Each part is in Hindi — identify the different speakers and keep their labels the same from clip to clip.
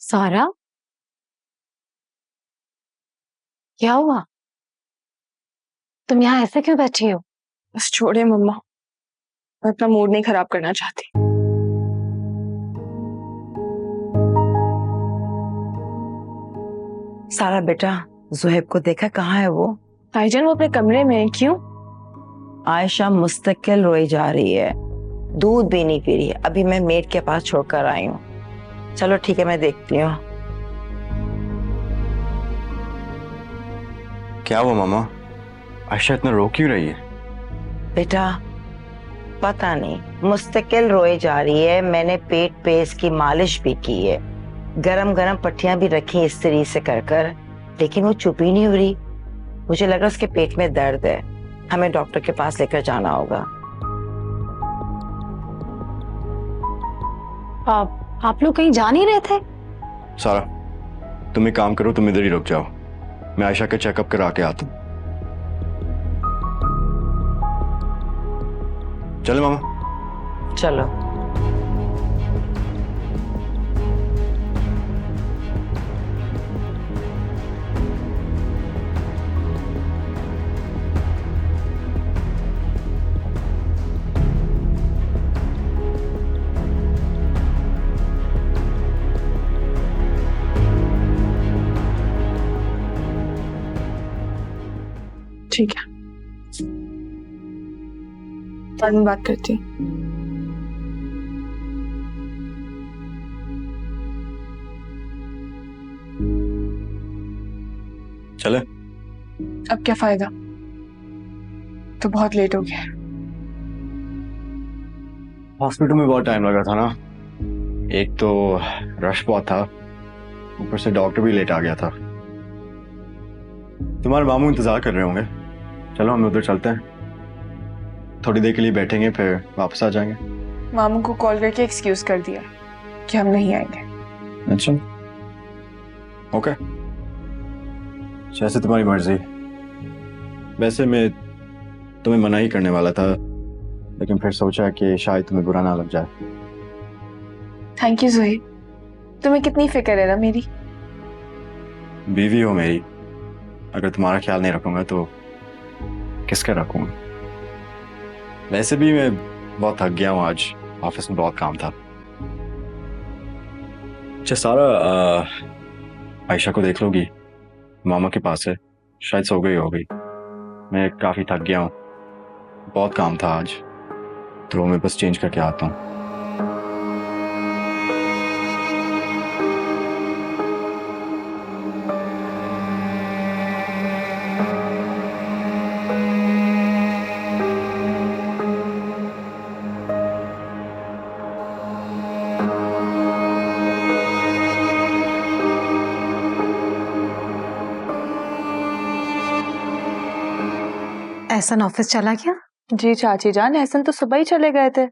Speaker 1: सारा, क्या हुआ? तुम यहाँ ऐसे क्यों बैठी हो?
Speaker 2: बस छोड़े मम्मा, मैं अपना मूड नहीं खराब करना चाहती।
Speaker 3: सारा बेटा, ज़ुहैब को देखा? कहाँ है वो?
Speaker 2: भाईजान वो अपने कमरे में है। क्यों?
Speaker 3: आयशा मुस्तकिल रोई जा रही है, दूध भी नहीं पी रही है। अभी मैं मेड के पास छोड़कर आई हूँ। चलो ठीक है, मैं देखती हूँ।
Speaker 4: क्या हुआ मामा? आयशा इतना रो क्यों रही है?
Speaker 3: बेटा पता नहीं, मुस्तकिल रोई जा रही है। मैंने पेट पे इसकी मालिश भी की है, गरम गरम पट्टियां भी रखी इस्त्री से कर, लेकिन वो चुप ही नहीं हो रही। मुझे लगा उसके पेट में दर्द है। हमें डॉक्टर के पास लेकर जाना होगा।
Speaker 1: आप लोग कहीं जा नहीं रहे थे?
Speaker 4: सारा, तुम एक काम करो, तुम इधर ही रुक जाओ, मैं आयशा के चेकअप करा के आता हूँ। चलो मामा।
Speaker 3: चलो।
Speaker 2: ठीक है, बाद में बात करती हूँ।
Speaker 4: चले?
Speaker 2: अब क्या फायदा, तो बहुत लेट हो गया।
Speaker 4: हॉस्पिटल में बहुत टाइम लगा था ना, एक तो रश बहुत था, ऊपर से डॉक्टर भी लेट आ गया था। तुम्हारे मामू इंतजार कर रहे होंगे। चलो हम उधर चलते हैं, थोड़ी देर के लिए बैठेंगे फिर वापस आ जाएंगे।
Speaker 2: मामू को कॉल करके एक्सक्यूज कर दिया कि हम नहीं आएंगे।
Speaker 4: अच्छा, ओके, जैसे तुम्हारी मर्जी। वैसे मैं तुम्हें मना ही करने वाला था, लेकिन फिर सोचा कि शायद तुम्हें बुरा ना लग जाए।
Speaker 2: थैंक यू ज़ुहैब, तुम्हें कितनी फिक्र है ना मेरी।
Speaker 4: बीवी हो मेरी, अगर तुम्हारा ख्याल नहीं रखूंगा तो किसका रखूंगा? वैसे भी मैं बहुत थक गया हूँ, आज ऑफिस में बहुत काम था। अच्छा सारा, आयशा को देख लोगी? मामा के पास है, शायद सो गई होगी। मैं काफी थक गया हूँ, बहुत काम था आज, तो मैं बस चेंज करके आता हूँ।
Speaker 1: एहसन ऑफिस चला गया?
Speaker 2: जी चाची जान, एहसन तो सुबह ही चले गए थे,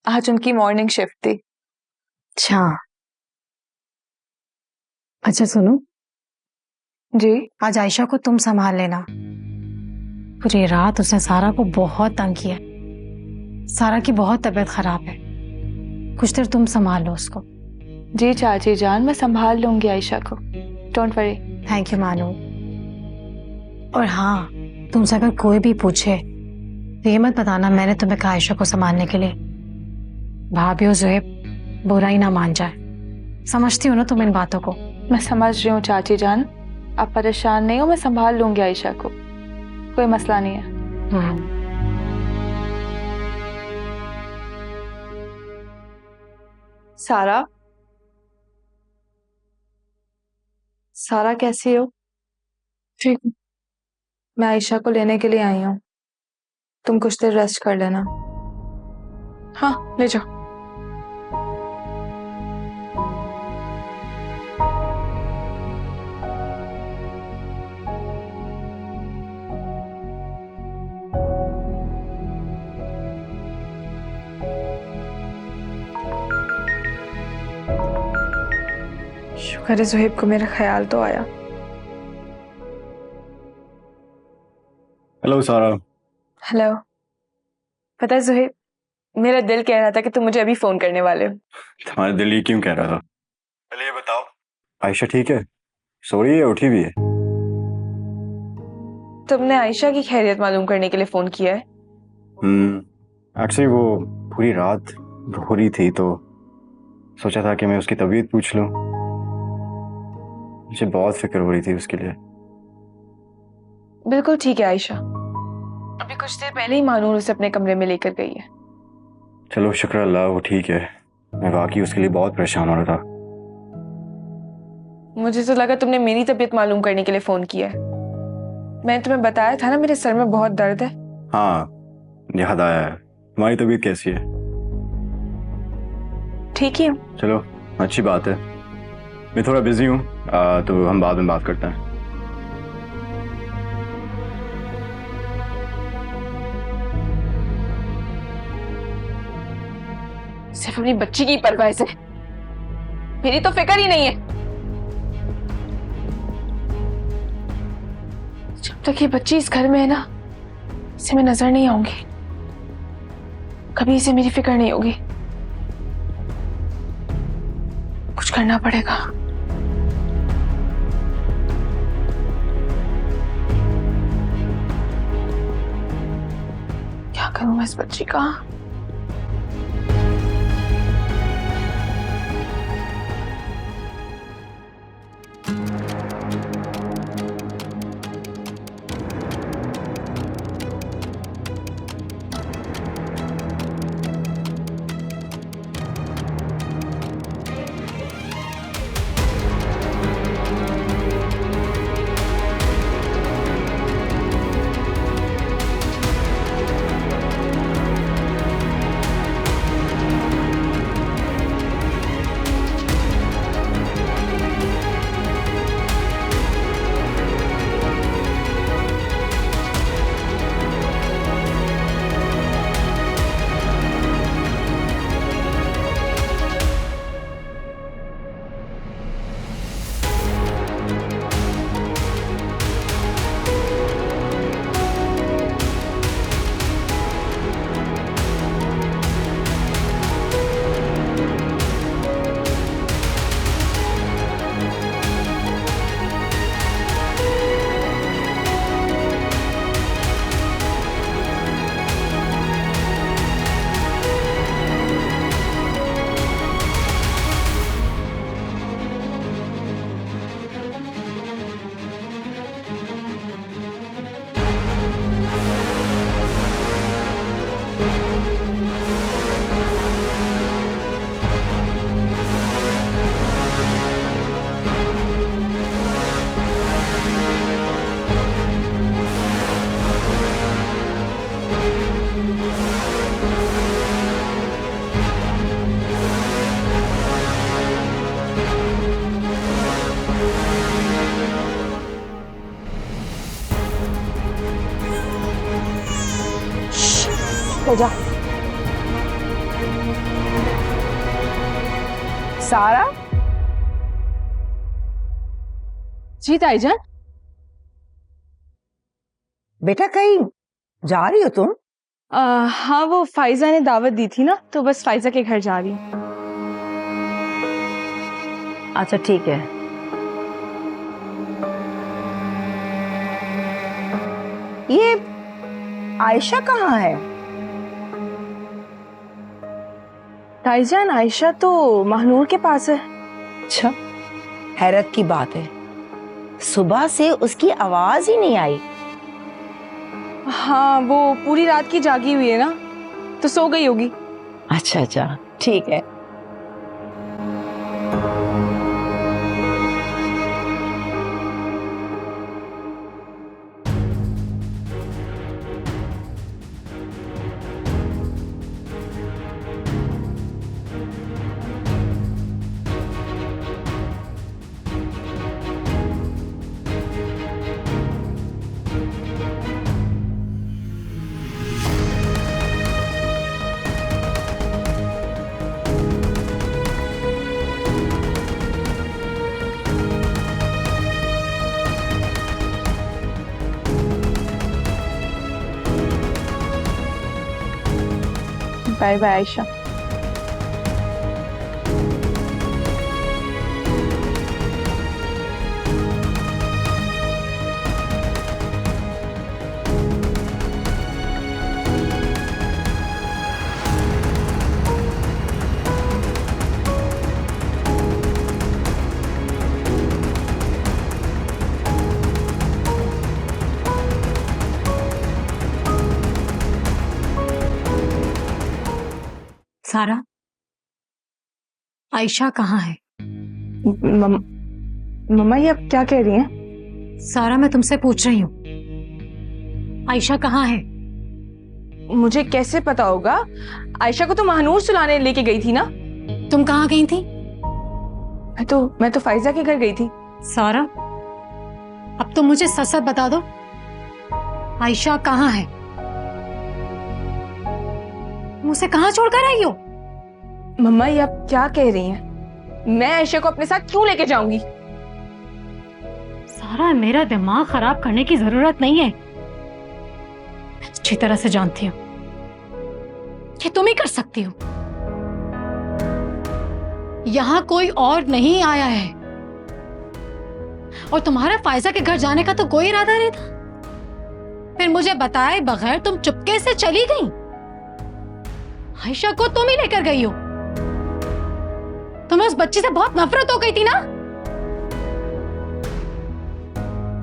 Speaker 2: आज उनकी मॉर्निंग शिफ्ट थी।
Speaker 1: अच्छा अच्छा, सुनो
Speaker 2: जी।
Speaker 1: आज आयशा को तुम संभाल लेना। पूरी रात उसने सारा को बहुत तंग किया। सारा की बहुत तबीयत खराब है, कुछ देर तुम संभाल लो उसको।
Speaker 2: जी चाची जान, मैं संभाल लूंगी आयशा को, डोंट वरी।
Speaker 1: थैंक यू मानू। और हाँ, तुमसे अगर कोई भी पूछे तो ये मत बताना मैंने तुम्हें कहा आयशा को संभालने के लिए। भाभी और ज़ुहैब बुरा ही ना मान जाए। समझती हो ना तुम इन बातों को?
Speaker 2: मैं समझ रही हूँ चाची जान, आप परेशान नहीं हो, मैं संभाल लूंगी आयशा को, कोई मसला नहीं है। सारा, सारा कैसी हो? ठीक, मैं आयशा को लेने के लिए आई हूँ, तुम कुछ देर रेस्ट कर लेना। हाँ ले जाओ। शुक्र है ज़ुहैब को मेरा ख्याल तो आया।
Speaker 4: हेलो सारा।
Speaker 2: हेलो। पता है ज़ुहैब, मेरा दिल कह रहा था कि तुम मुझे अभी फोन करने वाले हो।
Speaker 4: तुम्हारा दिल ये क्यों कह रहा था? पहले ये बताओ, आयशा ठीक है? सो रही है, उठी भी है?
Speaker 2: तुमने आयशा की खैरियत मालूम करने के लिए फोन किया है?
Speaker 4: एक्चुअली वो पूरी रात रो रही थी, तो सोचा था कि मैं उसकी तबीयत पूछ लूं। मुझे बहुत फिक्र हो रही थी उसके लिए।
Speaker 2: बिल्कुल ठीक है आयशा, अभी कुछ देर पहले ही मानूर उसे अपने कमरे में लेकर गई है।
Speaker 4: चलो शुक्र अल्लाह वो ठीक है। मैं वाकई उसके लिए बहुत परेशान हो रहा था।
Speaker 2: मुझे तो लगा तुमने मेरी तबीयत मालूम करने के लिए फोन किया है। मैंने तुम्हें बताया था ना मेरे सर में बहुत दर्द है।
Speaker 4: हाँ, याद आया है। तुम्हारी तबीयत कैसी है?
Speaker 2: ठीक ही हूँ।
Speaker 4: चलो अच्छी बात है। मैं थोड़ा बिजी हूँ, तो हम बाद में बात करते हैं।
Speaker 2: सिर्फ अपनी बच्ची की परवाह से मेरी तो फिक्र ही नहीं है। जब तक ये बच्ची इस घर में है ना, इसे मैं नजर नहीं आऊंगी। कभी इसे मेरी फिक्र नहीं होगी। कुछ करना पड़ेगा। क्या करूं मैं इस बच्ची का? जा सारा। जी ताईजान।
Speaker 3: बेटा कहीं जा रही हो तुम?
Speaker 2: हाँ, वो फाइजा ने दावत दी थी ना, तो बस फाइजा के घर जा रही हूँ।
Speaker 3: अच्छा ठीक है। ये आयशा कहाँ है?
Speaker 2: ताईजान, आयशा तो महनूर के पास है।
Speaker 3: अच्छा, हैरत की बात है, सुबह से उसकी आवाज ही नहीं आई।
Speaker 2: हाँ, वो पूरी रात की जागी हुई है ना, तो सो गई होगी।
Speaker 3: अच्छा अच्छा ठीक है।
Speaker 2: Bye bye Ayesha.
Speaker 1: सारा, आयशा कहाँ है?
Speaker 2: मम्मा ये आप क्या कह रही हैं?
Speaker 1: सारा, मैं तुमसे पूछ रही हूँ, आयशा कहाँ है?
Speaker 2: मुझे कैसे पता होगा? आयशा को तो महानूर सुलाने लेके गई थी ना।
Speaker 1: तुम कहाँ गई थी?
Speaker 2: मैं तो फाइजा के घर गई थी।
Speaker 1: सारा, अब तुम मुझे सच सच बता दो, आयशा कहाँ है? तुम उसे कहाँ छोड़कर आई हो?
Speaker 2: मम्मा ये आप क्या कह रही हैं? मैं आयशा को अपने साथ क्यों लेके जाऊंगी?
Speaker 1: सारा, मेरा दिमाग खराब करने की जरूरत नहीं है। अच्छी तरह से जानती हूँ कि तुम ही कर सकती हो। यहां कोई और नहीं आया है और तुम्हारा फायजा के घर जाने का तो कोई इरादा नहीं था। फिर मुझे बताए बगैर तुम चुपके से चली गई। आयशा को तुम ही लेकर गई हो। तुम्हें उस बच्ची से बहुत नफरत हो गई थी ना?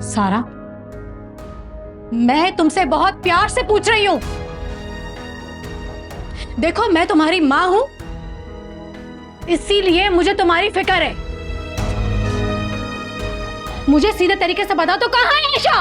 Speaker 1: सारा, मैं तुमसे बहुत प्यार से पूछ रही हूं। देखो, मैं तुम्हारी मां हूं, इसीलिए मुझे तुम्हारी फिक्र है। मुझे सीधे तरीके से बता दो, कहां है आयशा?